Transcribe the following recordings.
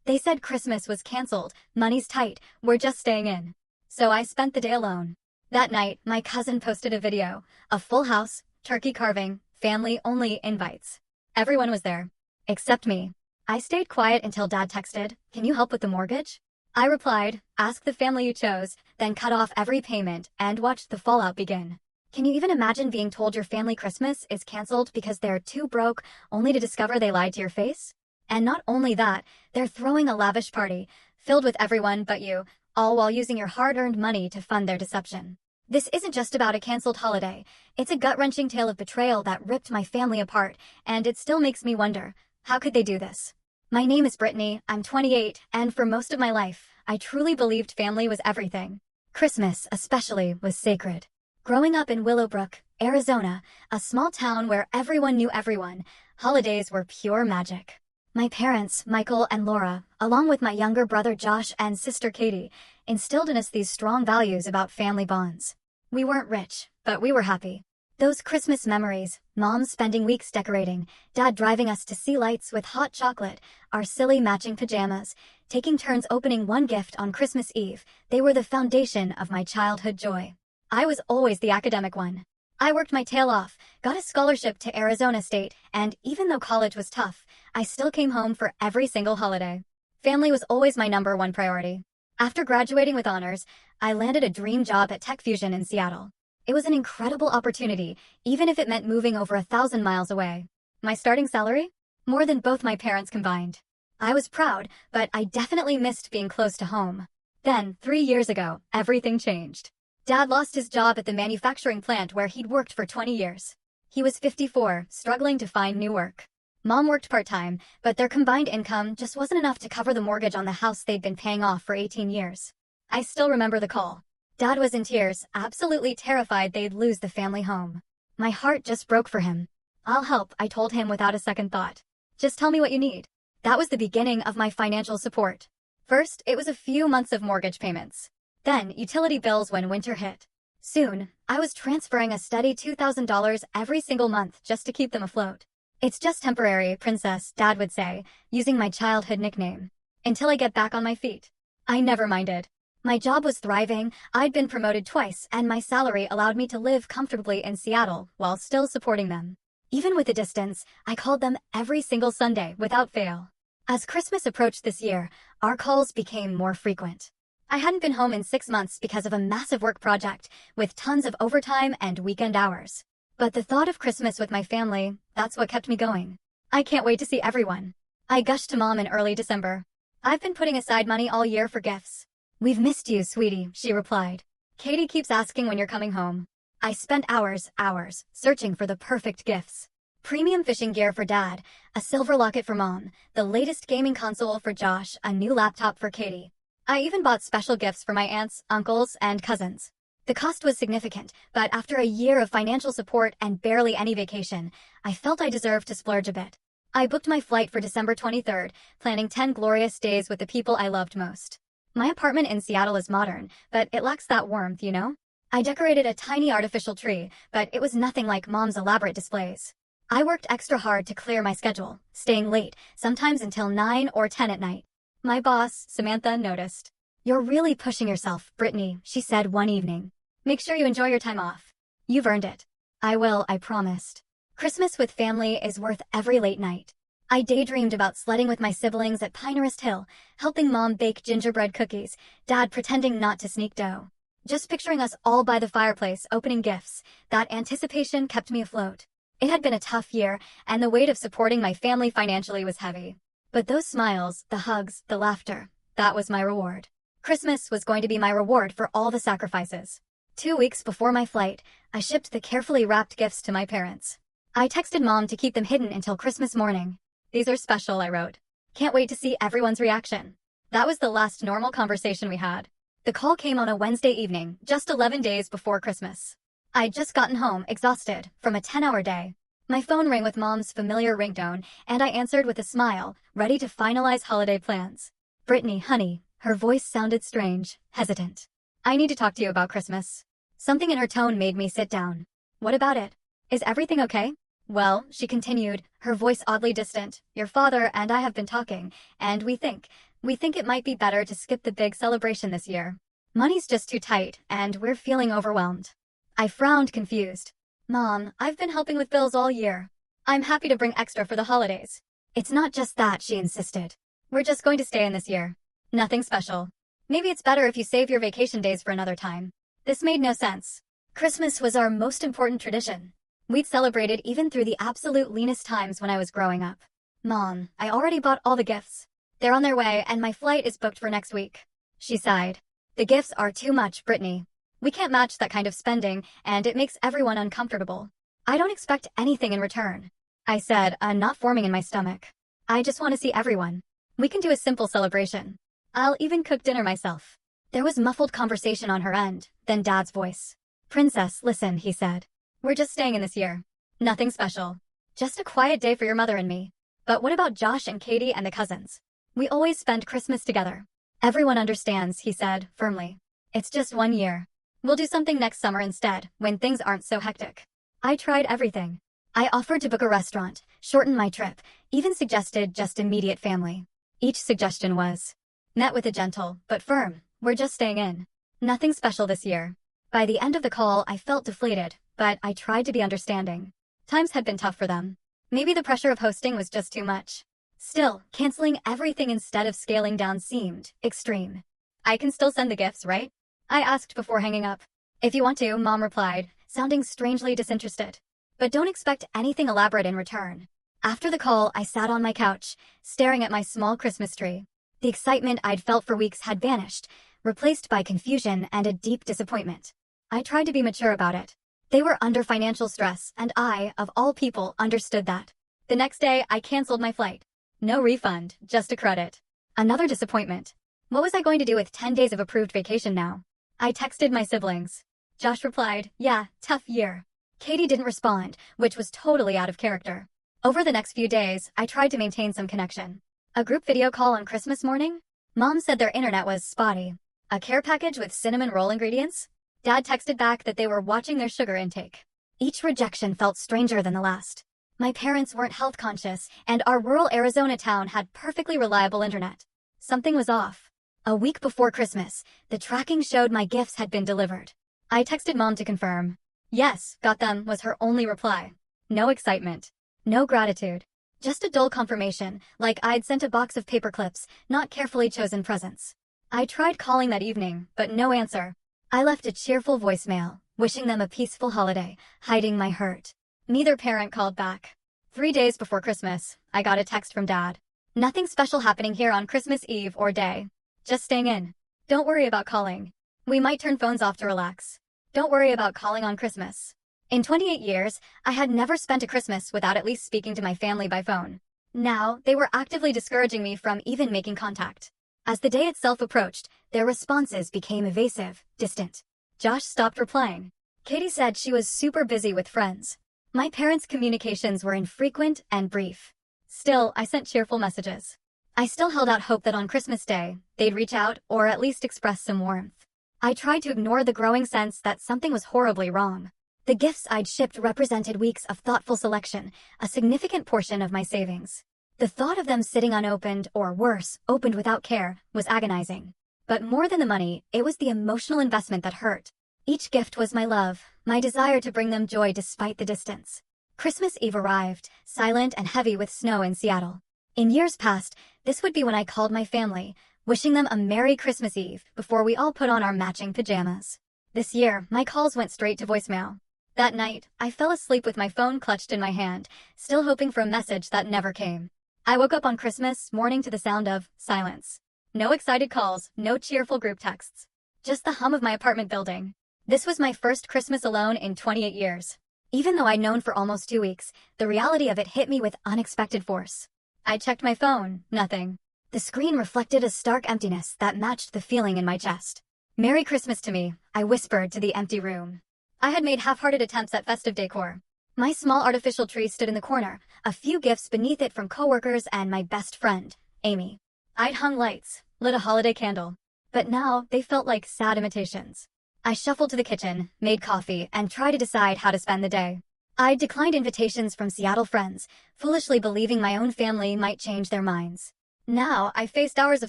They said Christmas was canceled, money's tight, we're just staying in. So I spent the day alone. That night, my cousin posted a video, a full house, turkey carving, family-only invites. Everyone was there. Except me. I stayed quiet until Dad texted, "Can you help with the mortgage?" I replied, "Ask the family you chose," then cut off every payment and watched the fallout begin. Can you even imagine being told your family Christmas is canceled because they're too broke, only to discover they lied to your face? And not only that, they're throwing a lavish party, filled with everyone but you, all while using your hard-earned money to fund their deception. This isn't just about a canceled holiday. It's a gut-wrenching tale of betrayal that ripped my family apart, and it still makes me wonder, how could they do this? My name is Brittany, I'm 28, and for most of my life, I truly believed family was everything. Christmas, especially, was sacred. Growing up in Willowbrook, Arizona, a small town where everyone knew everyone, holidays were pure magic. My parents, Michael and Laura, along with my younger brother Josh and sister Katie, instilled in us these strong values about family bonds. We weren't rich, but we were happy. Those Christmas memories, Mom spending weeks decorating, Dad driving us to see lights with hot chocolate, our silly matching pajamas, taking turns opening one gift on Christmas Eve, they were the foundation of my childhood joy. I was always the academic one. I worked my tail off, got a scholarship to Arizona State, and even though college was tough, I still came home for every single holiday. Family was always my #1 priority. After graduating with honors, I landed a dream job at Tech Fusion in Seattle. It was an incredible opportunity, even if it meant moving over 1,000 miles away. My starting salary? More than both my parents combined. I was proud, but I definitely missed being close to home. Then, 3 years ago, everything changed. Dad lost his job at the manufacturing plant where he'd worked for 20 years. He was 54, struggling to find new work. Mom worked part-time, but their combined income just wasn't enough to cover the mortgage on the house they'd been paying off for 18 years. I still remember the call. Dad was in tears, absolutely terrified they'd lose the family home. My heart just broke for him. "I'll help," I told him without a second thought. "Just tell me what you need." That was the beginning of my financial support. First, it was a few months of mortgage payments. Then, utility bills when winter hit. Soon, I was transferring a steady $2,000 every single month just to keep them afloat. "It's just temporary, Princess," Dad would say, using my childhood nickname. "Until I get back on my feet." I never minded. My job was thriving, I'd been promoted twice, and my salary allowed me to live comfortably in Seattle while still supporting them. Even with the distance, I called them every single Sunday without fail. As Christmas approached this year, our calls became more frequent. I hadn't been home in 6 months because of a massive work project with tons of overtime and weekend hours. But the thought of Christmas with my family, that's what kept me going. I can't wait to see everyone. I gushed to Mom in early December. "I've been putting aside money all year for gifts." "We've missed you, sweetie," she replied. "Katie keeps asking when you're coming home." I spent hours, searching for the perfect gifts. Premium fishing gear for Dad, a silver locket for Mom, the latest gaming console for Josh, a new laptop for Katie. I even bought special gifts for my aunts, uncles, and cousins. The cost was significant, but after a year of financial support and barely any vacation, I felt I deserved to splurge a bit. I booked my flight for December 23rd, planning 10 glorious days with the people I loved most. My apartment in Seattle is modern, but it lacks that warmth, you know? I decorated a tiny artificial tree, but it was nothing like Mom's elaborate displays. I worked extra hard to clear my schedule, staying late, sometimes until 9 or 10 at night. My boss, Samantha, noticed. "You're really pushing yourself, Brittany," she said one evening. "Make sure you enjoy your time off. You've earned it." "I will," I promised. Christmas with family is worth every late night. I daydreamed about sledding with my siblings at Pinehurst Hill, helping Mom bake gingerbread cookies, Dad pretending not to sneak dough. Just picturing us all by the fireplace opening gifts, that anticipation kept me afloat. It had been a tough year, and the weight of supporting my family financially was heavy. But those smiles, the hugs, the laughter, that was my reward. Christmas was going to be my reward for all the sacrifices. 2 weeks before my flight, I shipped the carefully wrapped gifts to my parents. I texted Mom to keep them hidden until Christmas morning. "These are special," I wrote. "Can't wait to see everyone's reaction." That was the last normal conversation we had. The call came on a Wednesday evening, just 11 days before Christmas. I'd just gotten home, exhausted, from a 10-hour day. My phone rang with Mom's familiar ringtone, and I answered with a smile, ready to finalize holiday plans. "Brittany, honey," her voice sounded strange, hesitant. "I need to talk to you about Christmas." Something in her tone made me sit down. "What about it? Is everything okay?" "Well," she continued, her voice oddly distant, "your father and I have been talking, and we think We think it might be better to skip the big celebration this year. Money's just too tight, and we're feeling overwhelmed. I frowned, confused. Mom, I've been helping with bills all year. I'm happy to bring extra for the holidays. It's not just that, she insisted. We're just going to stay in this year. Nothing special. Maybe it's better if you save your vacation days for another time. This made no sense. Christmas was our most important tradition. We'd celebrated even through the absolute leanest times when I was growing up. Mom, I already bought all the gifts. They're on their way and my flight is booked for next week. She sighed. The gifts are too much, Brittany. We can't match that kind of spending, and it makes everyone uncomfortable. I don't expect anything in return. I said, a knot forming in my stomach. I just want to see everyone. We can do a simple celebration. I'll even cook dinner myself. There was muffled conversation on her end, then Dad's voice. Princess, listen, he said. We're just staying in this year. Nothing special. Just a quiet day for your mother and me. But what about Josh and Katie and the cousins? We always spend Christmas together. Everyone understands, he said, firmly. It's just 1 year. We'll do something next summer instead, when things aren't so hectic. I tried everything. I offered to book a restaurant, shorten my trip, even suggested just immediate family. Each suggestion was met with a gentle, but firm, we're just staying in. Nothing special this year. By the end of the call, I felt deflated, but I tried to be understanding. Times had been tough for them. Maybe the pressure of hosting was just too much. Still, canceling everything instead of scaling down seemed extreme. I can still send the gifts, right? I asked before hanging up. If you want to, Mom replied, sounding strangely disinterested. But don't expect anything elaborate in return. After the call, I sat on my couch, staring at my small Christmas tree. The excitement I'd felt for weeks had vanished, replaced by confusion and a deep disappointment. I tried to be mature about it. They were under financial stress, and I, of all people, understood that. The next day, I canceled my flight. No refund, just a credit. Another disappointment. What was I going to do with 10 days of approved vacation now? I texted my siblings. Josh replied, yeah, tough year. Katie didn't respond, which was totally out of character. Over the next few days, I tried to maintain some connection. A group video call on Christmas morning? Mom said their internet was spotty. A care package with cinnamon roll ingredients? Dad texted back that they were watching their sugar intake. Each rejection felt stranger than the last. My parents weren't health conscious, and our rural Arizona town had perfectly reliable internet. Something was off. A week before Christmas, the tracking showed my gifts had been delivered. I texted Mom to confirm. Yes, got them, was her only reply. No excitement. No gratitude. Just a dull confirmation, like I'd sent a box of paper clips, not carefully chosen presents. I tried calling that evening, but no answer. I left a cheerful voicemail, wishing them a peaceful holiday, hiding my hurt. Neither parent called back. 3 days before Christmas, I got a text from Dad. Nothing special happening here on Christmas Eve or day. Just staying in. Don't worry about calling. We might turn phones off to relax. Don't worry about calling on Christmas. In 28 years, I had never spent a Christmas without at least speaking to my family by phone. Now, they were actively discouraging me from even making contact. As the day itself approached, their responses became evasive, distant. Josh stopped replying. Katie said she was super busy with friends. My parents' communications were infrequent and brief. Still, I sent cheerful messages. I still held out hope that on Christmas Day, they'd reach out or at least express some warmth. I tried to ignore the growing sense that something was horribly wrong. The gifts I'd shipped represented weeks of thoughtful selection, a significant portion of my savings. The thought of them sitting unopened, or worse, opened without care, was agonizing. But more than the money, it was the emotional investment that hurt. Each gift was my love, my desire to bring them joy despite the distance. Christmas Eve arrived, silent and heavy with snow in Seattle. In years past, this would be when I called my family, wishing them a Merry Christmas Eve before we all put on our matching pajamas. This year, my calls went straight to voicemail. That night, I fell asleep with my phone clutched in my hand, still hoping for a message that never came. I woke up on Christmas morning to the sound of silence. No excited calls, no cheerful group texts. Just the hum of my apartment building. This was my first Christmas alone in 28 years. Even though I'd known for almost 2 weeks, the reality of it hit me with unexpected force. I checked my phone, nothing. The screen reflected a stark emptiness that matched the feeling in my chest. Merry Christmas to me, I whispered to the empty room. I had made half-hearted attempts at festive decor. My small artificial tree stood in the corner, a few gifts beneath it from coworkers and my best friend, Amy. I'd hung lights, lit a holiday candle. But now, they felt like sad imitations. I shuffled to the kitchen, made coffee, and tried to decide how to spend the day. I declined invitations from Seattle friends, foolishly believing my own family might change their minds. Now I faced hours of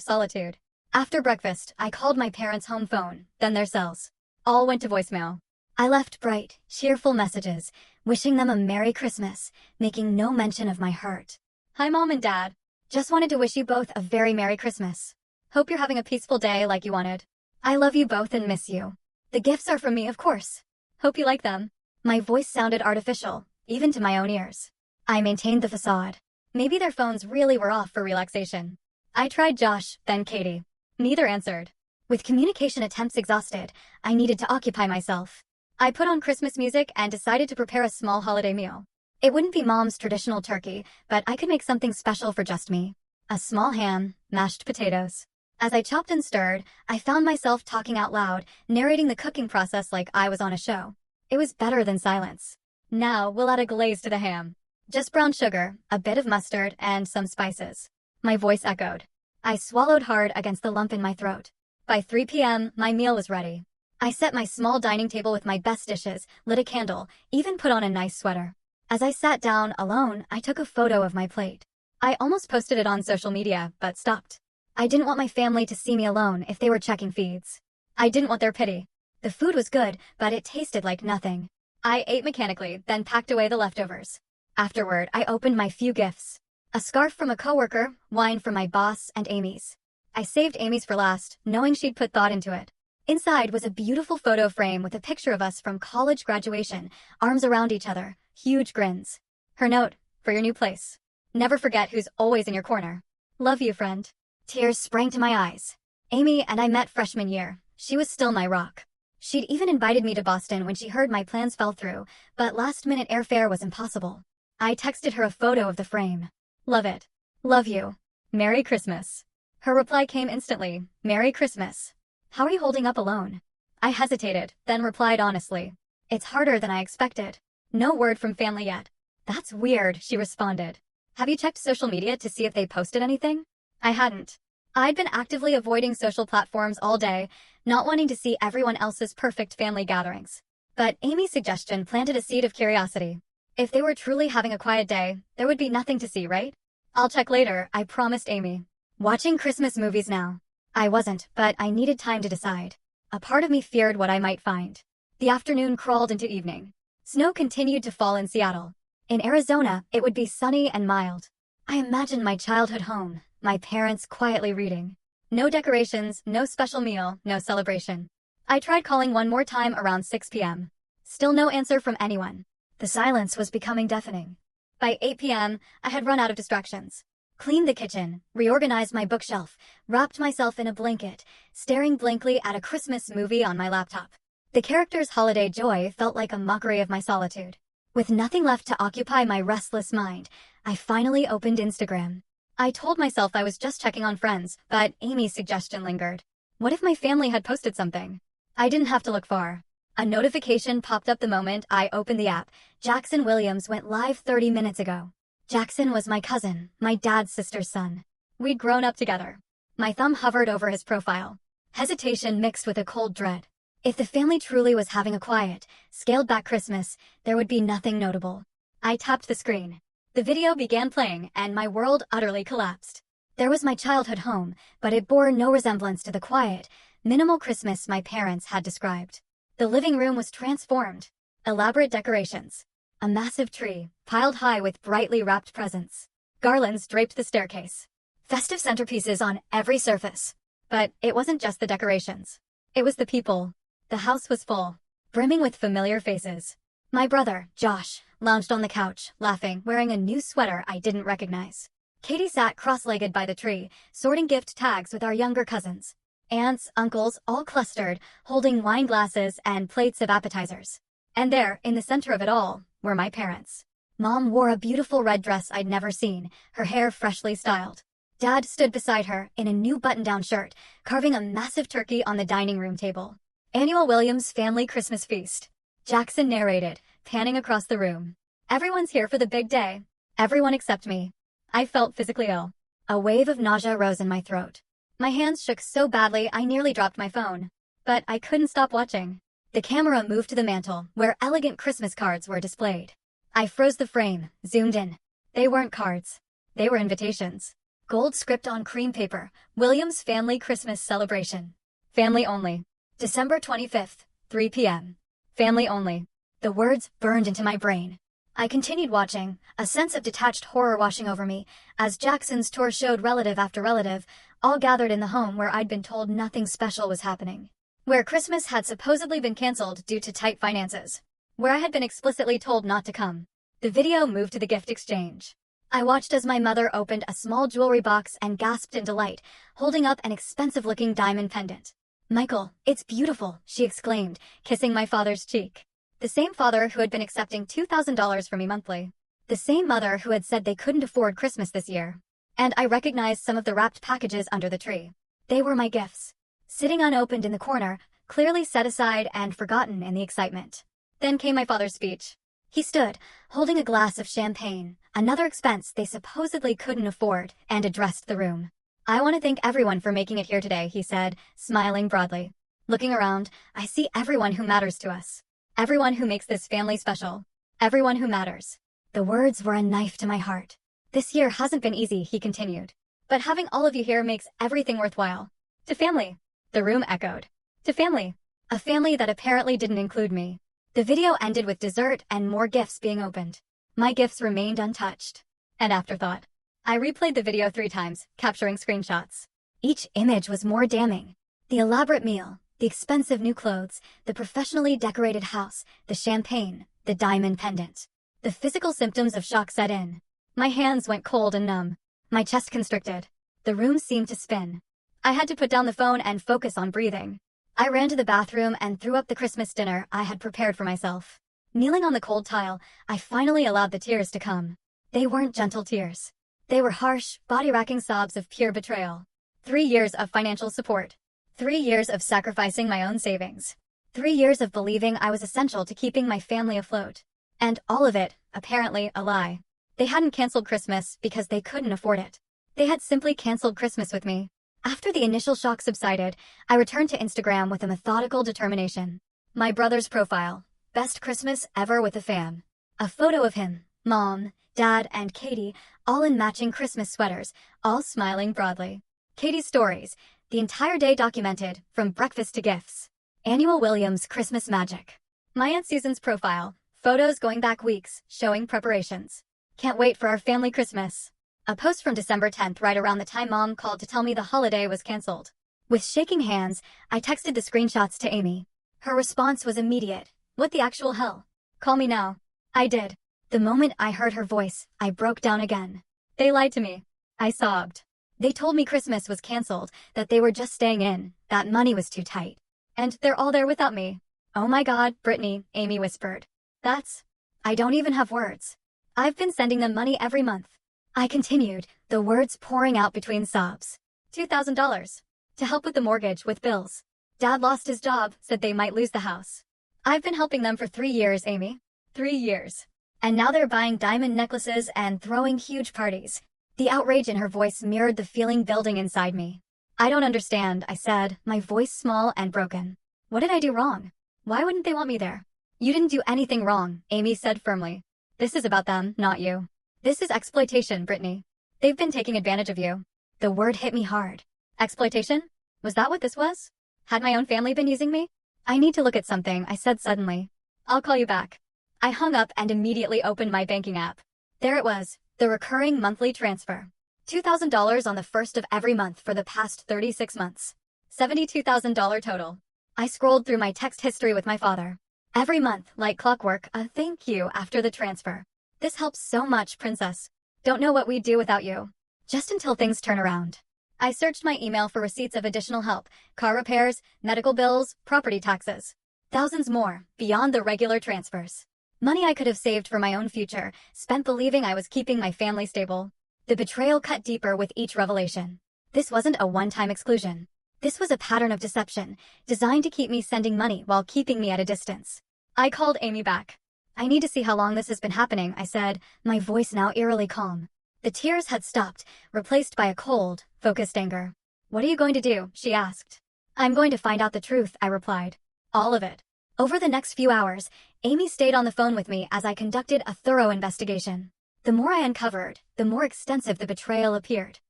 solitude. After breakfast, I called my parents' home phone, then their cells. All went to voicemail. I left bright, cheerful messages, wishing them a Merry Christmas, making no mention of my hurt. Hi Mom and Dad. Just wanted to wish you both a very Merry Christmas. Hope you're having a peaceful day like you wanted. I love you both and miss you. The gifts are from me, of course. Hope you like them. My voice sounded artificial, even to my own ears. I maintained the facade. Maybe their phones really were off for relaxation. I tried Josh, then Katie. Neither answered. With communication attempts exhausted, I needed to occupy myself. I put on Christmas music and decided to prepare a small holiday meal. It wouldn't be Mom's traditional turkey, but I could make something special for just me. A small ham, mashed potatoes. As I chopped and stirred, I found myself talking out loud, narrating the cooking process like I was on a show. It was better than silence. Now we'll add a glaze to the ham. Just brown sugar, a bit of mustard, and some spices. My voice echoed. I swallowed hard against the lump in my throat. By 3 p.m., my meal was ready. I set my small dining table with my best dishes, lit a candle, even put on a nice sweater. As I sat down alone, I took a photo of my plate. I almost posted it on social media, but stopped. I didn't want my family to see me alone if they were checking feeds. I didn't want their pity. The food was good, but it tasted like nothing. I ate mechanically, then packed away the leftovers. Afterward, I opened my few gifts. A scarf from a coworker, wine from my boss, and Amy's. I saved Amy's for last, knowing she'd put thought into it. Inside was a beautiful photo frame with a picture of us from college graduation, arms around each other, huge grins. Her note, for your new place. Never forget who's always in your corner. Love you, friend. Tears sprang to my eyes. Amy and I met freshman year. She was still my rock. She'd even invited me to Boston when she heard my plans fell through, but last-minute airfare was impossible. I texted her a photo of the frame. Love it. Love you. Merry Christmas. Her reply came instantly. Merry Christmas. How are you holding up alone? I hesitated, then replied honestly. It's harder than I expected. No word from family yet. That's weird, she responded. Have you checked social media to see if they posted anything? I hadn't. I'd been actively avoiding social platforms all day, not wanting to see everyone else's perfect family gatherings. But Amy's suggestion planted a seed of curiosity. If they were truly having a quiet day, there would be nothing to see, right? I'll check later, I promised Amy. Watching Christmas movies now. I wasn't, but I needed time to decide. A part of me feared what I might find. The afternoon crawled into evening. Snow continued to fall in Seattle. In Arizona, it would be sunny and mild. I imagined my childhood home, my parents quietly reading. No decorations, no special meal, no celebration. I tried calling one more time around 6 p.m. Still no answer from anyone. The silence was becoming deafening. By 8 p.m., I had run out of distractions. Cleaned the kitchen, reorganized my bookshelf, wrapped myself in a blanket, staring blankly at a Christmas movie on my laptop. The character's holiday joy felt like a mockery of my solitude. With nothing left to occupy my restless mind, I finally opened Instagram. I told myself I was just checking on friends, but Amy's suggestion lingered. What if my family had posted something? I didn't have to look far. A notification popped up the moment I opened the app. Jackson Williams went live 30 minutes ago. Jackson was my cousin, my dad's sister's son. We'd grown up together. My thumb hovered over his profile. Hesitation mixed with a cold dread. If the family truly was having a quiet, scaled-back Christmas, there would be nothing notable. I tapped the screen. The video began playing, and my world utterly collapsed. There was my childhood home, but it bore no resemblance to the quiet, minimal Christmas my parents had described. The living room was transformed. Elaborate decorations. A massive tree, piled high with brightly wrapped presents. Garlands draped the staircase. Festive centerpieces on every surface. But it wasn't just the decorations. It was the people. The house was full, brimming with familiar faces. My brother, Josh, lounged on the couch, laughing, wearing a new sweater I didn't recognize. Katie sat cross-legged by the tree, sorting gift tags with our younger cousins. Aunts, uncles, all clustered, holding wine glasses and plates of appetizers. And there, in the center of it all, were my parents. Mom wore a beautiful red dress I'd never seen, her hair freshly styled. Dad stood beside her, in a new button-down shirt, carving a massive turkey on the dining room table. Annual Williams Family Christmas Feast. Jackson narrated, panning across the room. Everyone's here for the big day. Everyone except me. I felt physically ill. A wave of nausea rose in my throat. My hands shook so badly I nearly dropped my phone. But I couldn't stop watching. The camera moved to the mantel, where elegant Christmas cards were displayed. I froze the frame, zoomed in. They weren't cards. They were invitations. Gold script on cream paper. Williams family Christmas celebration. Family only. December 25th, 3 p.m. Family only. The words burned into my brain. I continued watching, a sense of detached horror washing over me, as Jackson's tour showed relative after relative, all gathered in the home where I'd been told nothing special was happening. Where Christmas had supposedly been canceled due to tight finances. Where I had been explicitly told not to come. The video moved to the gift exchange. I watched as my mother opened a small jewelry box and gasped in delight, holding up an expensive-looking diamond pendant. "Michael, it's beautiful," she exclaimed, kissing my father's cheek. The same father who had been accepting $2,000 from me monthly. The same mother who had said they couldn't afford Christmas this year. And I recognized some of the wrapped packages under the tree. They were my gifts. Sitting unopened in the corner, clearly set aside and forgotten in the excitement. Then came my father's speech. He stood, holding a glass of champagne, another expense they supposedly couldn't afford, and addressed the room. "I want to thank everyone for making it here today," he said, smiling broadly. Looking around, I see everyone who matters to us. Everyone who makes this family special. Everyone who matters. The words were a knife to my heart. "This year hasn't been easy," he continued. "But having all of you here makes everything worthwhile. To family." The room echoed. "To family." A family that apparently didn't include me. The video ended with dessert and more gifts being opened. My gifts remained untouched. An afterthought. I replayed the video 3 times, capturing screenshots. Each image was more damning. The elaborate meal, the expensive new clothes, the professionally decorated house, the champagne, the diamond pendant. The physical symptoms of shock set in. My hands went cold and numb. My chest constricted. The room seemed to spin. I had to put down the phone and focus on breathing. I ran to the bathroom and threw up the Christmas dinner I had prepared for myself. Kneeling on the cold tile, I finally allowed the tears to come. They weren't gentle tears. They were harsh, body-racking sobs of pure betrayal. 3 years of financial support. 3 years of sacrificing my own savings. 3 years of believing I was essential to keeping my family afloat. And all of it, apparently, a lie. They hadn't canceled Christmas because they couldn't afford it. They had simply canceled Christmas with me. After the initial shock subsided, I returned to Instagram with a methodical determination. My brother's profile. Best Christmas ever with a fam. A photo of him, Mom, Dad, and Katie, all in matching Christmas sweaters, all smiling broadly. Katie's stories, the entire day documented, from breakfast to gifts. Annual Williams Christmas Magic. My Aunt Susan's profile, photos going back weeks, showing preparations. Can't wait for our family Christmas. A post from December 10th, right around the time Mom called to tell me the holiday was canceled. With shaking hands, I texted the screenshots to Amy. Her response was immediate. "What the actual hell? Call me now." I did. The moment I heard her voice, I broke down again. They lied to me. I sobbed. They told me Christmas was canceled, that they were just staying in, that money was too tight. And they're all there without me. "Oh my God, Brittany," Amy whispered. I don't even have words. I've been sending them money every month." I continued, the words pouring out between sobs. $2,000. To help with the mortgage, with bills. Dad lost his job, said they might lose the house. I've been helping them for 3 years, Amy. 3 years. And now they're buying diamond necklaces and throwing huge parties. The outrage in her voice mirrored the feeling building inside me. "I don't understand," I said, my voice small and broken. "What did I do wrong? Why wouldn't they want me there?" "You didn't do anything wrong," Amy said firmly. "This is about them, not you. This is exploitation, Brittany. They've been taking advantage of you." The word hit me hard. Exploitation? Was that what this was? Had my own family been using me? "I need to look at something," I said suddenly. "I'll call you back." I hung up and immediately opened my banking app. There it was, the recurring monthly transfer. $2,000 on the first of every month for the past 36 months. $72,000 total. I scrolled through my text history with my father. Every month, like clockwork, a thank you after the transfer. "This helps so much, Princess. Don't know what we'd do without you. Just until things turn around." I searched my email for receipts of additional help, car repairs, medical bills, property taxes. Thousands more, beyond the regular transfers. Money I could have saved for my own future, spent believing I was keeping my family stable. The betrayal cut deeper with each revelation. This wasn't a one-time exclusion. This was a pattern of deception, designed to keep me sending money while keeping me at a distance. I called Amy back. "I need to see how long this has been happening," I said, my voice now eerily calm. The tears had stopped, replaced by a cold, focused anger. "What are you going to do?" she asked. "I'm going to find out the truth," I replied. "All of it." Over the next few hours, Amy stayed on the phone with me as I conducted a thorough investigation. The more I uncovered, the more extensive the betrayal appeared.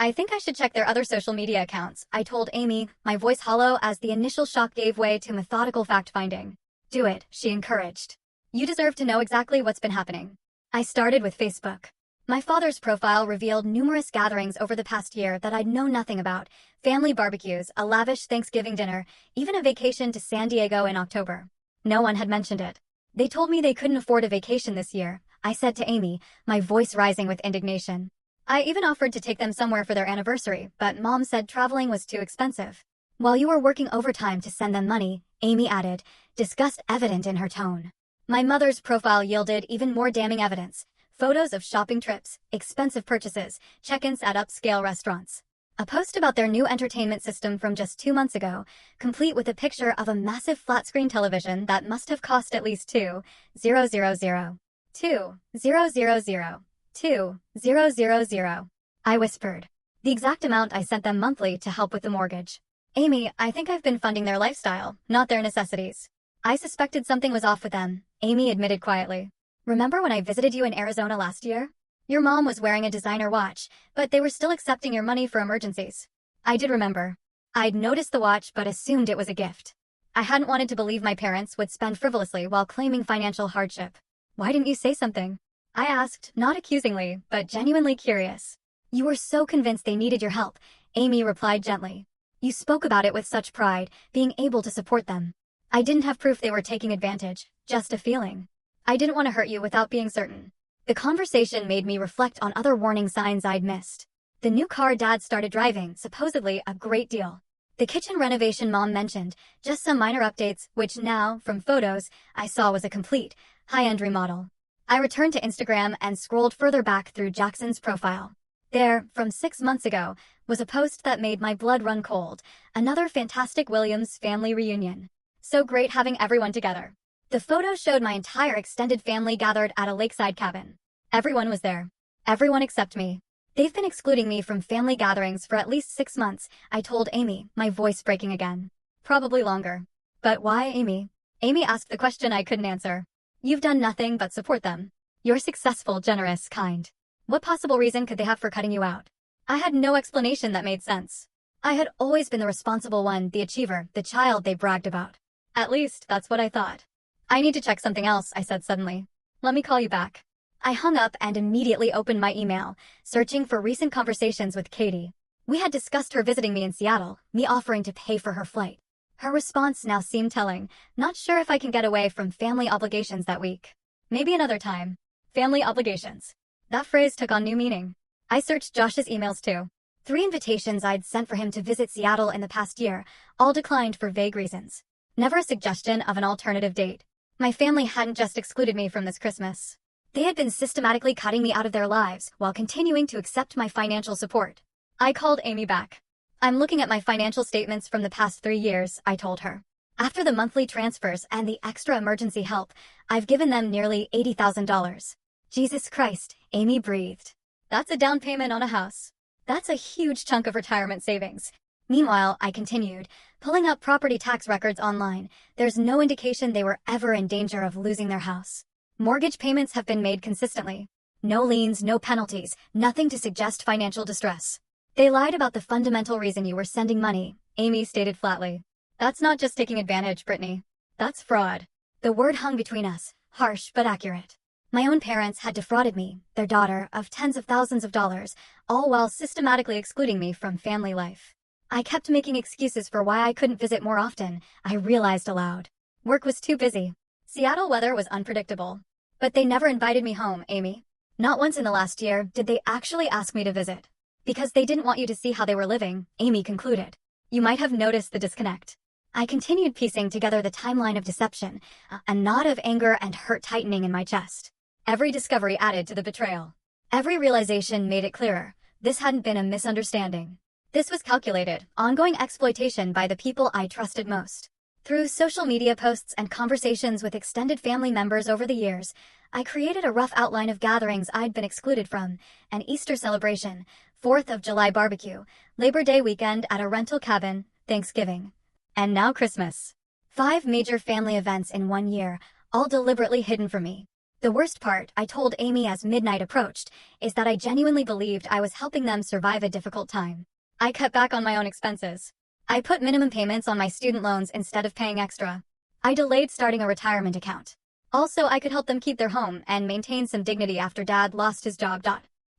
I think I should check their other social media accounts, I told Amy, my voice hollow as the initial shock gave way to methodical fact-finding. Do it, she encouraged. You deserve to know exactly what's been happening. I started with Facebook. My father's profile revealed numerous gatherings over the past year that I'd known nothing about. Family barbecues, a lavish Thanksgiving dinner, even a vacation to San Diego in October. No one had mentioned it. They told me they couldn't afford a vacation this year, I said to Amy, my voice rising with indignation. I even offered to take them somewhere for their anniversary, but Mom said traveling was too expensive. While you were working overtime to send them money, Amy added, disgust evident in her tone. My mother's profile yielded even more damning evidence. Photos of shopping trips, expensive purchases, check-ins at upscale restaurants. A post about their new entertainment system from just 2 months ago, complete with a picture of a massive flat-screen television that must have cost at least $2,000. I whispered. The exact amount I sent them monthly to help with the mortgage. Amy, I think I've been funding their lifestyle, not their necessities. I suspected something was off with them, Amy admitted quietly. Remember when I visited you in Arizona last year? Your mom was wearing a designer watch, but they were still accepting your money for emergencies. I did remember. I'd noticed the watch but assumed it was a gift. I hadn't wanted to believe my parents would spend frivolously while claiming financial hardship. Why didn't you say something? I asked, not accusingly, but genuinely curious. You were so convinced they needed your help, Amy replied gently. You spoke about it with such pride, being able to support them. I didn't have proof they were taking advantage, just a feeling. I didn't want to hurt you without being certain. The conversation made me reflect on other warning signs I'd missed. The new car Dad started driving, supposedly a great deal. The kitchen renovation Mom mentioned, just some minor updates, which now, from photos, I saw was a complete, high-end remodel. I returned to Instagram and scrolled further back through Jackson's profile. There, from 6 months ago, was a post that made my blood run cold. Another fantastic Williams family reunion. So great having everyone together. The photo showed my entire extended family gathered at a lakeside cabin. Everyone was there. Everyone except me. They've been excluding me from family gatherings for at least 6 months, I told Amy, my voice breaking again. Probably longer. But why, Amy? Amy asked the question I couldn't answer. You've done nothing but support them. You're successful, generous, kind. What possible reason could they have for cutting you out? I had no explanation that made sense. I had always been the responsible one, the achiever, the child they bragged about. At least, that's what I thought. I need to check something else, I said suddenly. Let me call you back. I hung up and immediately opened my email, searching for recent conversations with Katie. We had discussed her visiting me in Seattle, me offering to pay for her flight. Her response now seemed telling, not sure if I can get away from family obligations that week. Maybe another time. Family obligations. That phrase took on new meaning. I searched Josh's emails too. 3 invitations I'd sent for him to visit Seattle in the past year, all declined for vague reasons. Never a suggestion of an alternative date. My family hadn't just excluded me from this Christmas. They had been systematically cutting me out of their lives while continuing to accept my financial support. I called Amy back. I'm looking at my financial statements from the past 3 years, I told her. After the monthly transfers and the extra emergency help, I've given them nearly $80,000. Jesus Christ, Amy breathed. That's a down payment on a house. That's a huge chunk of retirement savings. Meanwhile, I continued, pulling up property tax records online. There's no indication they were ever in danger of losing their house. Mortgage payments have been made consistently. No liens, no penalties, nothing to suggest financial distress. They lied about the fundamental reason you were sending money, Amy stated flatly. That's not just taking advantage, Brittany. That's fraud. The word hung between us, harsh but accurate. My own parents had defrauded me, their daughter, of tens of thousands of dollars, all while systematically excluding me from family life. I kept making excuses for why I couldn't visit more often, I realized aloud. Work was too busy. Seattle weather was unpredictable. But they never invited me home, Amy. Not once in the last year did they actually ask me to visit. Because they didn't want you to see how they were living, Amy concluded. You might have noticed the disconnect. I continued piecing together the timeline of deception, a knot of anger and hurt tightening in my chest. Every discovery added to the betrayal. Every realization made it clearer. This hadn't been a misunderstanding. This was calculated, ongoing exploitation by the people I trusted most. Through social media posts and conversations with extended family members over the years, I created a rough outline of gatherings I'd been excluded from: an Easter celebration, 4th of July barbecue, Labor Day weekend at a rental cabin, Thanksgiving. And now Christmas. 5 major family events in 1 year, all deliberately hidden from me. The worst part, I told Amy as midnight approached, is that I genuinely believed I was helping them survive a difficult time. I cut back on my own expenses. I put minimum payments on my student loans instead of paying extra. I delayed starting a retirement account. Also, I could help them keep their home and maintain some dignity after Dad lost his job.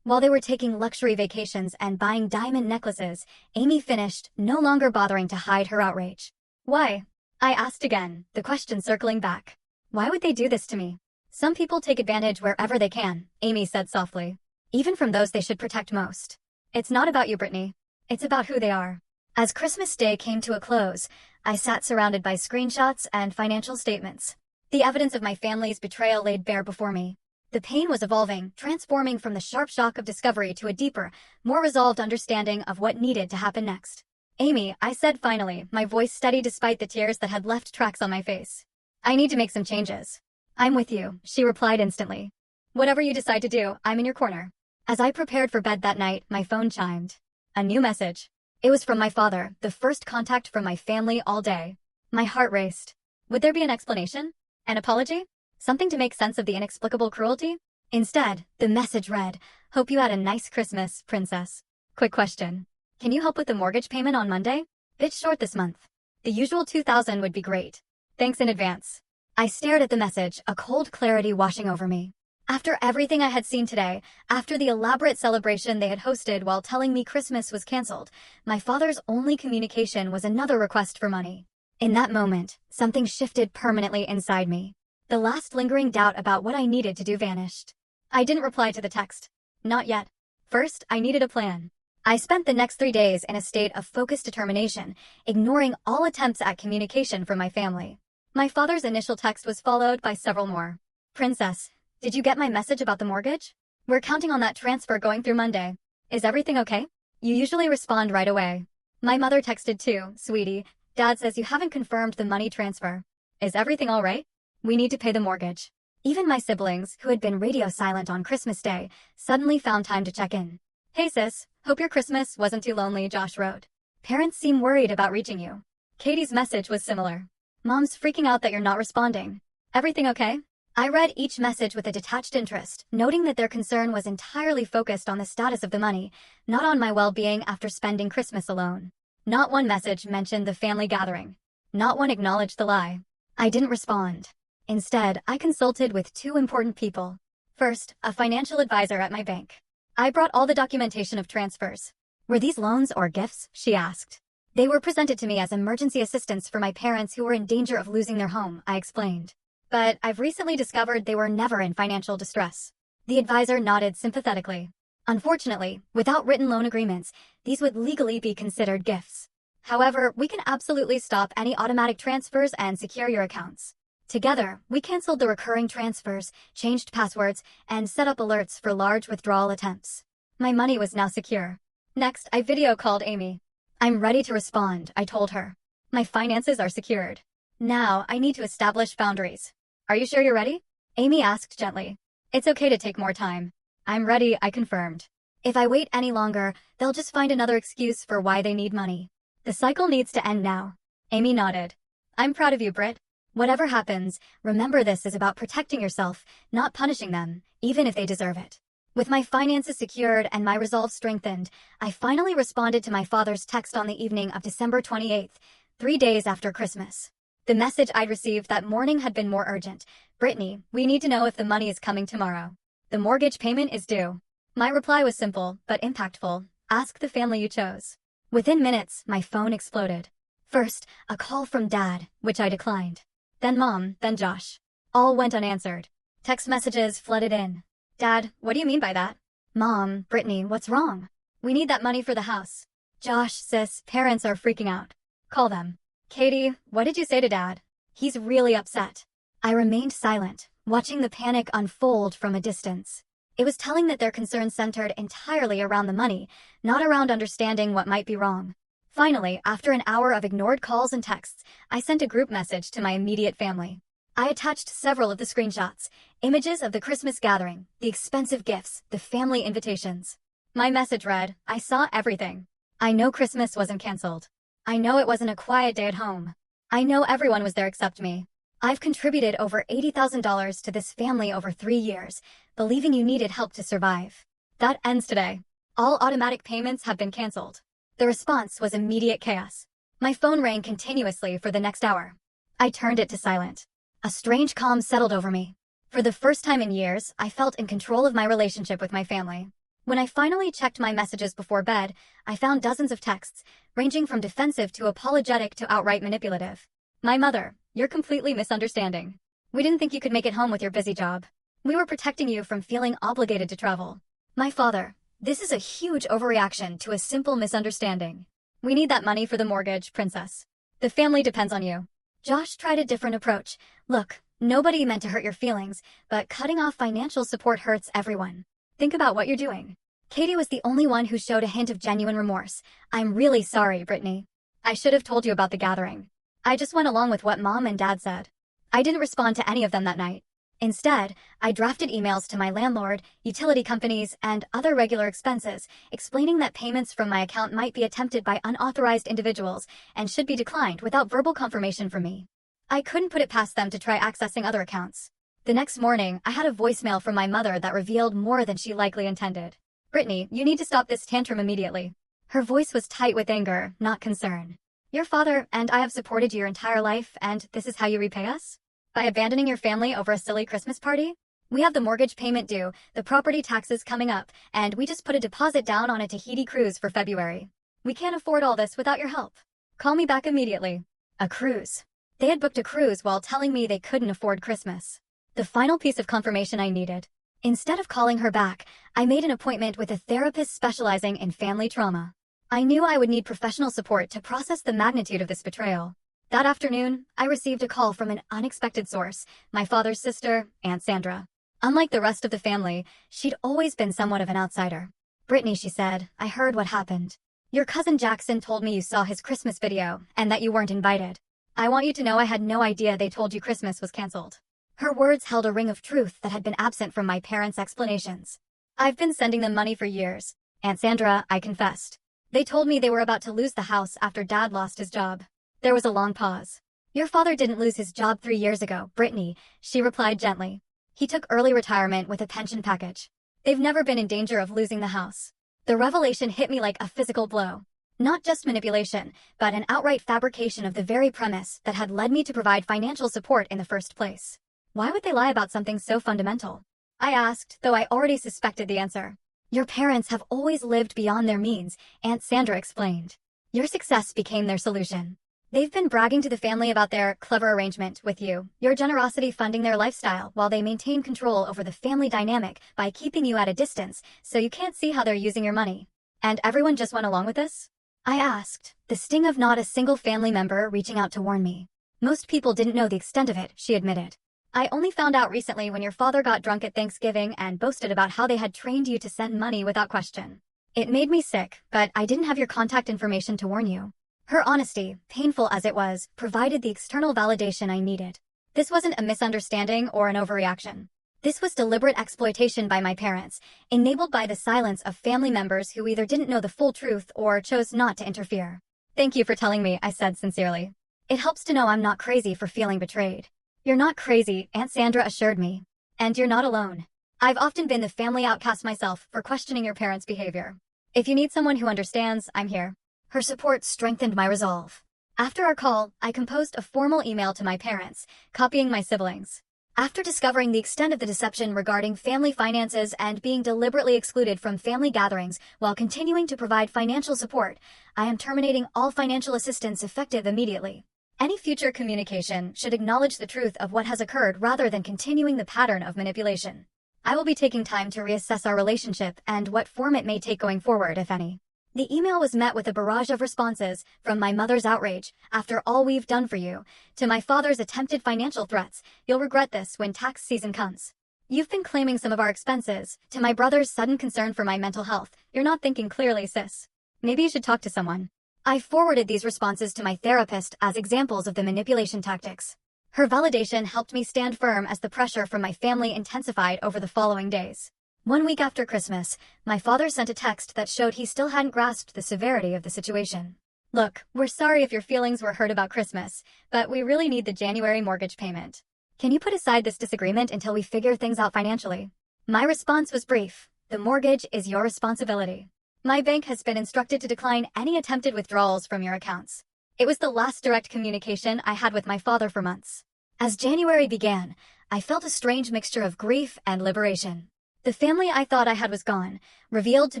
While they were taking luxury vacations and buying diamond necklaces, Amy finished, no longer bothering to hide her outrage. Why? I asked again, the question circling back. Why would they do this to me? Some people take advantage wherever they can, Amy said softly. Even from those they should protect most. It's not about you, Brittany. It's about who they are. As Christmas Day came to a close, I sat surrounded by screenshots and financial statements. The evidence of my family's betrayal laid bare before me. The pain was evolving, transforming from the sharp shock of discovery to a deeper, more resolved understanding of what needed to happen next. Amy, I said finally, my voice steady despite the tears that had left tracks on my face. I need to make some changes. I'm with you, she replied instantly. Whatever you decide to do, I'm in your corner. As I prepared for bed that night, my phone chimed. A new message. It was from my father, the first contact from my family all day. My heart raced. Would there be an explanation? An apology? Something to make sense of the inexplicable cruelty? Instead, the message read, "Hope you had a nice Christmas, princess. Quick question. Can you help with the mortgage payment on Monday? Bit short this month. The usual $2,000 would be great. Thanks in advance." I stared at the message, a cold clarity washing over me. After everything I had seen today, after the elaborate celebration they had hosted while telling me Christmas was canceled, my father's only communication was another request for money. In that moment, something shifted permanently inside me. The last lingering doubt about what I needed to do vanished. I didn't reply to the text. Not yet. First, I needed a plan. I spent the next 3 days in a state of focused determination, ignoring all attempts at communication from my family. My father's initial text was followed by several more. "Princess, did you get my message about the mortgage? We're counting on that transfer going through Monday. Is everything okay? You usually respond right away." My mother texted too, "Sweetie, Dad says you haven't confirmed the money transfer. Is everything all right? We need to pay the mortgage." Even my siblings, who had been radio silent on Christmas Day, suddenly found time to check in. "Hey sis, hope your Christmas wasn't too lonely," Josh wrote. "Parents seem worried about reaching you." Katie's message was similar. "Mom's freaking out that you're not responding. Everything okay?" I read each message with a detached interest, noting that their concern was entirely focused on the status of the money, not on my well-being after spending Christmas alone. Not one message mentioned the family gathering. Not one acknowledged the lie. I didn't respond. Instead, I consulted with 2 important people. First, a financial advisor at my bank. I brought all the documentation of transfers. "Were these loans or gifts?" she asked. "They were presented to me as emergency assistance for my parents who were in danger of losing their home," I explained. "But I've recently discovered they were never in financial distress." The advisor nodded sympathetically. "Unfortunately, without written loan agreements, these would legally be considered gifts. However, we can absolutely stop any automatic transfers and secure your accounts." Together, we canceled the recurring transfers, changed passwords, and set up alerts for large withdrawal attempts. My money was now secure. Next, I video called Amy. "I'm ready to respond," I told her. "My finances are secured. Now, I need to establish boundaries." "Are you sure you're ready?" Amy asked gently. "It's okay to take more time." "I'm ready," I confirmed. "If I wait any longer, they'll just find another excuse for why they need money. The cycle needs to end now." Amy nodded. "I'm proud of you, Britt. Whatever happens, remember this is about protecting yourself, not punishing them, even if they deserve it." With my finances secured and my resolve strengthened, I finally responded to my father's text on the evening of December 28th, 3 days after Christmas. The message I'd received that morning had been more urgent. "Brittany, we need to know if the money is coming tomorrow. The mortgage payment is due." My reply was simple, but impactful. "Ask the family you chose." Within minutes, my phone exploded. First, a call from Dad, which I declined. Then Mom, then Josh. All went unanswered. Text messages flooded in. "Dad, what do you mean by that?" "Mom, Brittany, what's wrong? We need that money for the house." "Josh, sis, parents are freaking out. Call them." "Katie, what did you say to Dad? He's really upset." I remained silent, watching the panic unfold from a distance. It was telling that their concerns centered entirely around the money, not around understanding what might be wrong. Finally, after an hour of ignored calls and texts, I sent a group message to my immediate family. I attached several of the screenshots, images of the Christmas gathering, the expensive gifts, the family invitations. My message read, "I saw everything. I know Christmas wasn't canceled. I know it wasn't a quiet day at home. I know everyone was there except me. I've contributed over $80,000 to this family over 3 years, believing you needed help to survive. That ends today. All automatic payments have been canceled." The response was immediate chaos. My phone rang continuously for the next hour. I turned it to silent. A strange calm settled over me. For the first time in years, I felt in control of my relationship with my family. When I finally checked my messages before bed, I found dozens of texts, ranging from defensive to apologetic to outright manipulative. "My mother, you're completely misunderstanding. We didn't think you could make it home with your busy job. We were protecting you from feeling obligated to travel." "My father, this is a huge overreaction to a simple misunderstanding. We need that money for the mortgage, princess. The family depends on you." Josh tried a different approach. "Look, nobody meant to hurt your feelings, but cutting off financial support hurts everyone. Think about what you're doing." Katie was the only one who showed a hint of genuine remorse. "I'm really sorry, Brittany. I should have told you about the gathering. I just went along with what Mom and Dad said." I didn't respond to any of them that night. Instead, I drafted emails to my landlord, utility companies, and other regular expenses, explaining that payments from my account might be attempted by unauthorized individuals and should be declined without verbal confirmation from me. I couldn't put it past them to try accessing other accounts. The next morning, I had a voicemail from my mother that revealed more than she likely intended. "Brittany, you need to stop this tantrum immediately." Her voice was tight with anger, not concern. "Your father and I have supported you your entire life, and this is how you repay us? By abandoning your family over a silly Christmas party? We have the mortgage payment due, the property taxes coming up, and we just put a deposit down on a Tahiti cruise for February. We can't afford all this without your help. Call me back immediately." A cruise. They had booked a cruise while telling me they couldn't afford Christmas. The final piece of confirmation I needed. Instead of calling her back, I made an appointment with a therapist specializing in family trauma. I knew I would need professional support to process the magnitude of this betrayal. That afternoon, I received a call from an unexpected source, my father's sister, Aunt Sandra. Unlike the rest of the family, she'd always been somewhat of an outsider. "Brittany," she said, "I heard what happened. Your cousin Jackson told me you saw his Christmas video and that you weren't invited. I want you to know I had no idea they told you Christmas was canceled." Her words held a ring of truth that had been absent from my parents' explanations. "I've been sending them money for years, Aunt Sandra," I confessed. "They told me they were about to lose the house after Dad lost his job." There was a long pause. "Your father didn't lose his job 3 years ago, Brittany," she replied gently. "He took early retirement with a pension package. They've never been in danger of losing the house." The revelation hit me like a physical blow. Not just manipulation, but an outright fabrication of the very premise that had led me to provide financial support in the first place. Why would they lie about something so fundamental? I asked, though I already suspected the answer. "Your parents have always lived beyond their means," Aunt Sandra explained. "Your success became their solution. They've been bragging to the family about their clever arrangement with you, your generosity funding their lifestyle while they maintain control over the family dynamic by keeping you at a distance so you can't see how they're using your money. And everyone just went along with this?" I asked, the sting of not a single family member reaching out to warn me. "Most people didn't know the extent of it," she admitted. "I only found out recently when your father got drunk at Thanksgiving and boasted about how they had trained you to send money without question. It made me sick, but I didn't have your contact information to warn you." Her honesty, painful as it was, provided the external validation I needed. This wasn't a misunderstanding or an overreaction. This was deliberate exploitation by my parents, enabled by the silence of family members who either didn't know the full truth or chose not to interfere. "Thank you for telling me," I said sincerely. "It helps to know I'm not crazy for feeling betrayed." "You're not crazy," Aunt Sandra assured me. "And you're not alone. I've often been the family outcast myself for questioning your parents' behavior. If you need someone who understands, I'm here." Her support strengthened my resolve. After our call, I composed a formal email to my parents, copying my siblings. After discovering the extent of the deception regarding family finances and being deliberately excluded from family gatherings while continuing to provide financial support, I am terminating all financial assistance effective immediately. Any future communication should acknowledge the truth of what has occurred rather than continuing the pattern of manipulation. I will be taking time to reassess our relationship and what form it may take going forward, if any. The email was met with a barrage of responses, from my mother's outrage, "After all we've done for you," to my father's attempted financial threats, "You'll regret this when tax season comes. You've been claiming some of our expenses," to my brother's sudden concern for my mental health, "You're not thinking clearly, sis. Maybe you should talk to someone." I forwarded these responses to my therapist as examples of the manipulation tactics. Her validation helped me stand firm as the pressure from my family intensified over the following days. 1 week after Christmas, my father sent a text that showed he still hadn't grasped the severity of the situation. Look, we're sorry if your feelings were hurt about Christmas, but we really need the January mortgage payment. Can you put aside this disagreement until we figure things out financially? My response was brief. The mortgage is your responsibility. My bank has been instructed to decline any attempted withdrawals from your accounts. It was the last direct communication I had with my father for months. As January began, I felt a strange mixture of grief and liberation. The family I thought I had was gone, revealed to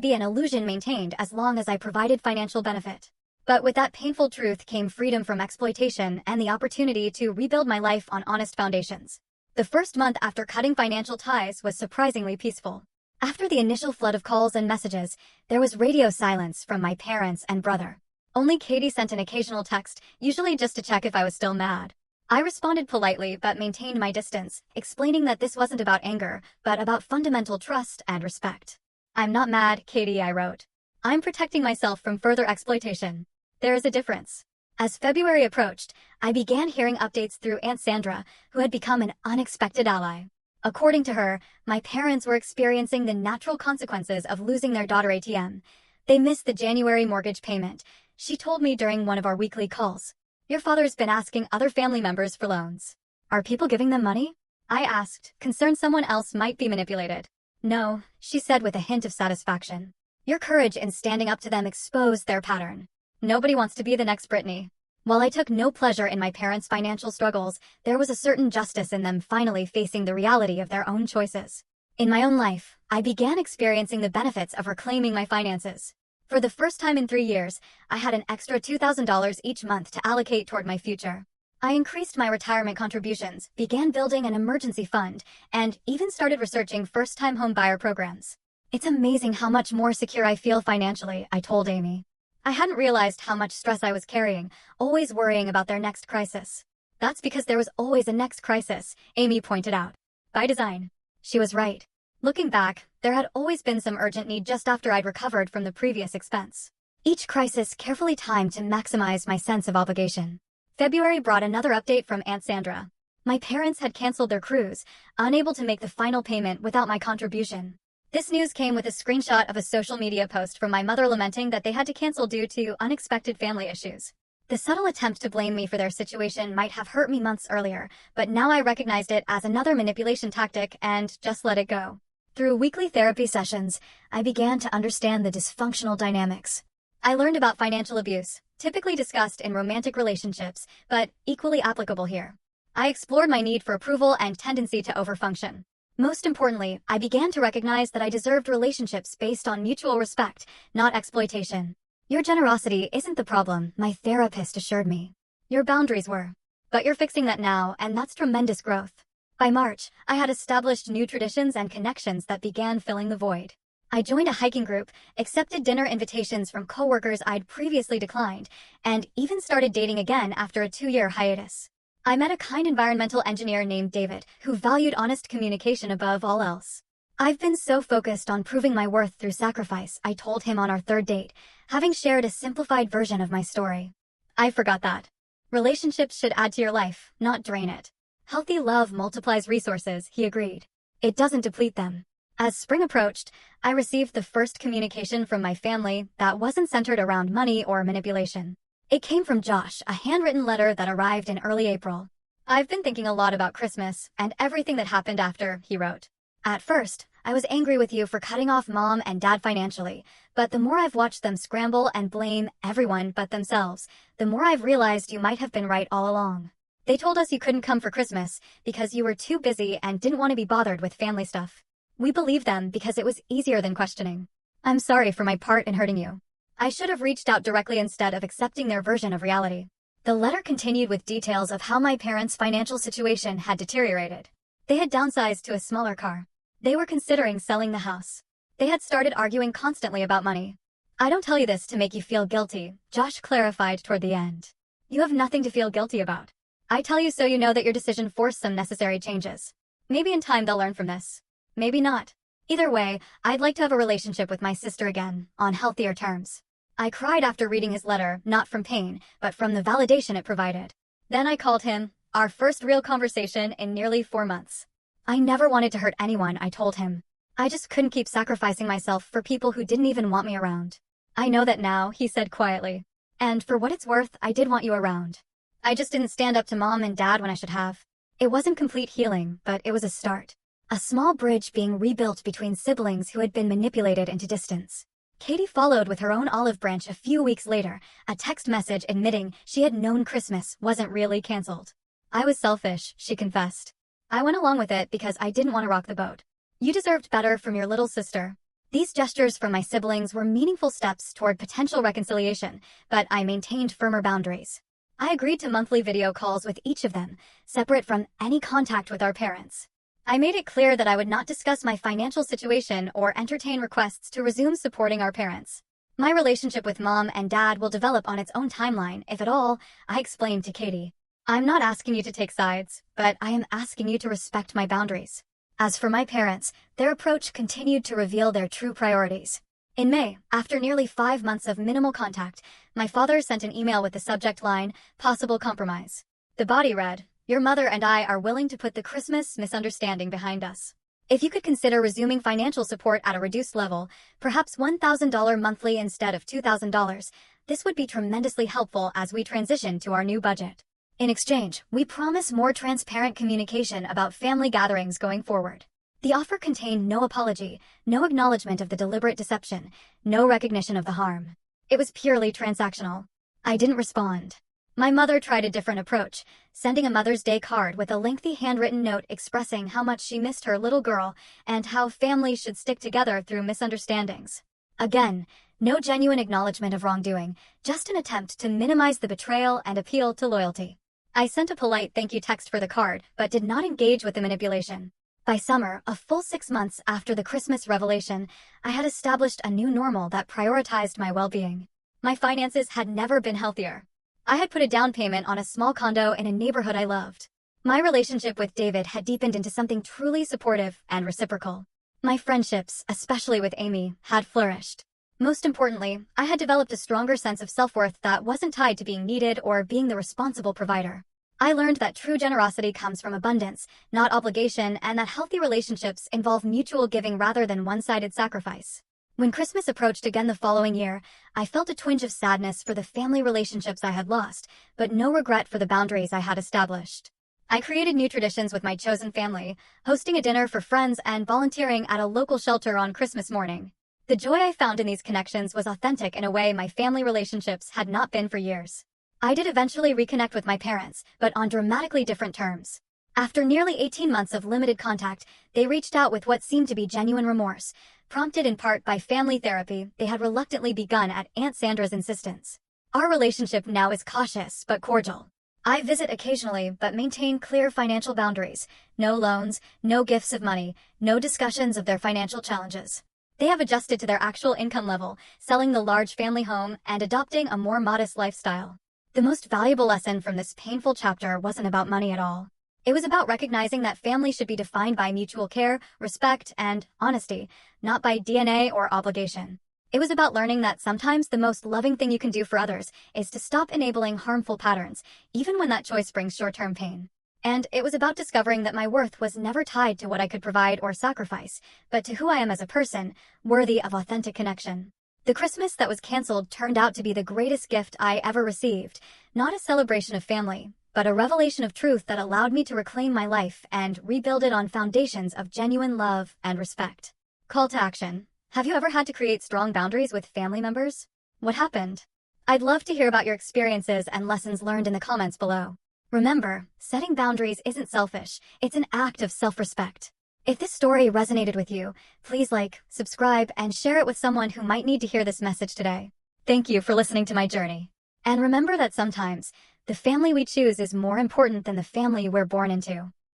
be an illusion maintained as long as I provided financial benefit. But with that painful truth came freedom from exploitation and the opportunity to rebuild my life on honest foundations. The first month after cutting financial ties was surprisingly peaceful. After the initial flood of calls and messages, there was radio silence from my parents and brother. Only Katie sent an occasional text, usually just to check if I was still mad. I responded politely but maintained my distance, explaining that this wasn't about anger, but about fundamental trust and respect. "I'm not mad, Katie," I wrote. "I'm protecting myself from further exploitation. There is a difference." As February approached, I began hearing updates through Aunt Sandra, who had become an unexpected ally. According to her, my parents were experiencing the natural consequences of losing their daughter ATM. They missed the January mortgage payment. She told me during one of our weekly calls. "Your father's been asking other family members for loans. Are people giving them money?" I asked, concerned someone else might be manipulated. "No," she said with a hint of satisfaction. "Your courage in standing up to them exposed their pattern. Nobody wants to be the next Britney." While I took no pleasure in my parents' financial struggles, there was a certain justice in them finally facing the reality of their own choices. In my own life, I began experiencing the benefits of reclaiming my finances. For the first time in 3 years, I had an extra $2,000 each month to allocate toward my future. I increased my retirement contributions, began building an emergency fund, and even started researching first-time home buyer programs. "It's amazing how much more secure I feel financially," I told Amy. I hadn't realized how much stress I was carrying, always worrying about their next crisis. "That's because there was always a next crisis," Amy pointed out. By design. She was right. Looking back, there had always been some urgent need just after I'd recovered from the previous expense. Each crisis carefully timed to maximize my sense of obligation. February brought another update from Aunt Sandra. My parents had canceled their cruise, unable to make the final payment without my contribution. This news came with a screenshot of a social media post from my mother lamenting that they had to cancel due to unexpected family issues. The subtle attempt to blame me for their situation might have hurt me months earlier, but now I recognized it as another manipulation tactic and just let it go. Through weekly therapy sessions, I began to understand the dysfunctional dynamics. I learned about financial abuse, typically discussed in romantic relationships, but equally applicable here. I explored my need for approval and tendency to overfunction. Most importantly, I began to recognize that I deserved relationships based on mutual respect, not exploitation. "Your generosity isn't the problem," my therapist assured me. "Your boundaries were. But you're fixing that now, and that's tremendous growth." By March, I had established new traditions and connections that began filling the void. I joined a hiking group, accepted dinner invitations from coworkers I'd previously declined, and even started dating again after a 2-year hiatus. I met a kind environmental engineer named David, who valued honest communication above all else. "I've been so focused on proving my worth through sacrifice," I told him on our third date, having shared a simplified version of my story. "I forgot that. Relationships should add to your life, not drain it. Healthy love multiplies resources," he agreed. "It doesn't deplete them." As spring approached, I received the first communication from my family that wasn't centered around money or manipulation. It came from Josh, a handwritten letter that arrived in early April. "I've been thinking a lot about Christmas and everything that happened after," he wrote. "At first, I was angry with you for cutting off Mom and Dad financially, but the more I've watched them scramble and blame everyone but themselves, the more I've realized you might have been right all along. They told us you couldn't come for Christmas because you were too busy and didn't want to be bothered with family stuff. We believed them because it was easier than questioning. I'm sorry for my part in hurting you. I should have reached out directly instead of accepting their version of reality." The letter continued with details of how my parents' financial situation had deteriorated. They had downsized to a smaller car. They were considering selling the house. They had started arguing constantly about money. "I don't tell you this to make you feel guilty," Josh clarified toward the end. "You have nothing to feel guilty about. I tell you so you know that your decision forced some necessary changes. Maybe in time they'll learn from this. Maybe not. Either way, I'd like to have a relationship with my sister again, on healthier terms." I cried after reading his letter, not from pain, but from the validation it provided. Then I called him, our first real conversation in nearly 4 months. "I never wanted to hurt anyone," I told him. "I just couldn't keep sacrificing myself for people who didn't even want me around." "I know that now," he said quietly. And for what it's worth, I did want you around. I just didn't stand up to mom and dad when I should have. It wasn't complete healing, but it was a start. A small bridge being rebuilt between siblings who had been manipulated into distance. Katie followed with her own olive branch a few weeks later, a text message admitting she had known Christmas wasn't really canceled. I was selfish, she confessed. I went along with it because I didn't want to rock the boat. You deserved better from your little sister. These gestures from my siblings were meaningful steps toward potential reconciliation, but I maintained firmer boundaries. I agreed to monthly video calls with each of them, separate from any contact with our parents. I made it clear that I would not discuss my financial situation or entertain requests to resume supporting our parents. My relationship with mom and dad will develop on its own timeline, if at all, I explained to Katie. I'm not asking you to take sides, but I am asking you to respect my boundaries. As for my parents, their approach continued to reveal their true priorities. In May, after nearly 5 months of minimal contact, my father sent an email with the subject line, "Possible compromise." The body read, "Your mother and I are willing to put the Christmas misunderstanding behind us. If you could consider resuming financial support at a reduced level, perhaps $1,000 monthly instead of $2,000, this would be tremendously helpful as we transition to our new budget. In exchange, we promise more transparent communication about family gatherings going forward." The offer contained no apology, no acknowledgement of the deliberate deception, no recognition of the harm. It was purely transactional. I didn't respond. My mother tried a different approach, sending a Mother's Day card with a lengthy handwritten note expressing how much she missed her little girl and how families should stick together through misunderstandings. Again, no genuine acknowledgement of wrongdoing, just an attempt to minimize the betrayal and appeal to loyalty. I sent a polite thank you text for the card, but did not engage with the manipulation. By summer, a full 6 months after the Christmas revelation, I had established a new normal that prioritized my well-being. My finances had never been healthier. I had put a down payment on a small condo in a neighborhood I loved. My relationship with David had deepened into something truly supportive and reciprocal. My friendships, especially with Amy, had flourished. Most importantly, I had developed a stronger sense of self-worth that wasn't tied to being needed or being the responsible provider. I learned that true generosity comes from abundance, not obligation, and that healthy relationships involve mutual giving rather than one-sided sacrifice. When Christmas approached again the following year, I felt a twinge of sadness for the family relationships I had lost, but no regret for the boundaries I had established. I created new traditions with my chosen family, hosting a dinner for friends and volunteering at a local shelter on Christmas morning. The joy I found in these connections was authentic in a way my family relationships had not been for years. I did eventually reconnect with my parents, but on dramatically different terms. After nearly 18 months of limited contact, they reached out with what seemed to be genuine remorse, prompted in part by family therapy they had reluctantly begun at Aunt Sandra's insistence. Our relationship now is cautious but cordial. I visit occasionally but maintain clear financial boundaries. No loans, no gifts of money, no discussions of their financial challenges. They have adjusted to their actual income level, selling the large family home and adopting a more modest lifestyle. The most valuable lesson from this painful chapter wasn't about money at all. It was about recognizing that family should be defined by mutual care, respect, and honesty, not by DNA or obligation. It was about learning that sometimes the most loving thing you can do for others is to stop enabling harmful patterns, even when that choice brings short-term pain. And it was about discovering that my worth was never tied to what I could provide or sacrifice, but to who I am as a person, worthy of authentic connection. The Christmas that was canceled turned out to be the greatest gift I ever received, not a celebration of family, but a revelation of truth that allowed me to reclaim my life and rebuild it on foundations of genuine love and respect. Call to action. Have you ever had to create strong boundaries with family members? What happened? I'd love to hear about your experiences and lessons learned in the comments below. Remember, setting boundaries isn't selfish, it's an act of self-respect. If this story resonated with you, please like, subscribe, and share it with someone who might need to hear this message today. Thank you for listening to my journey. And remember that sometimes, the family we choose is more important than the family we're born into.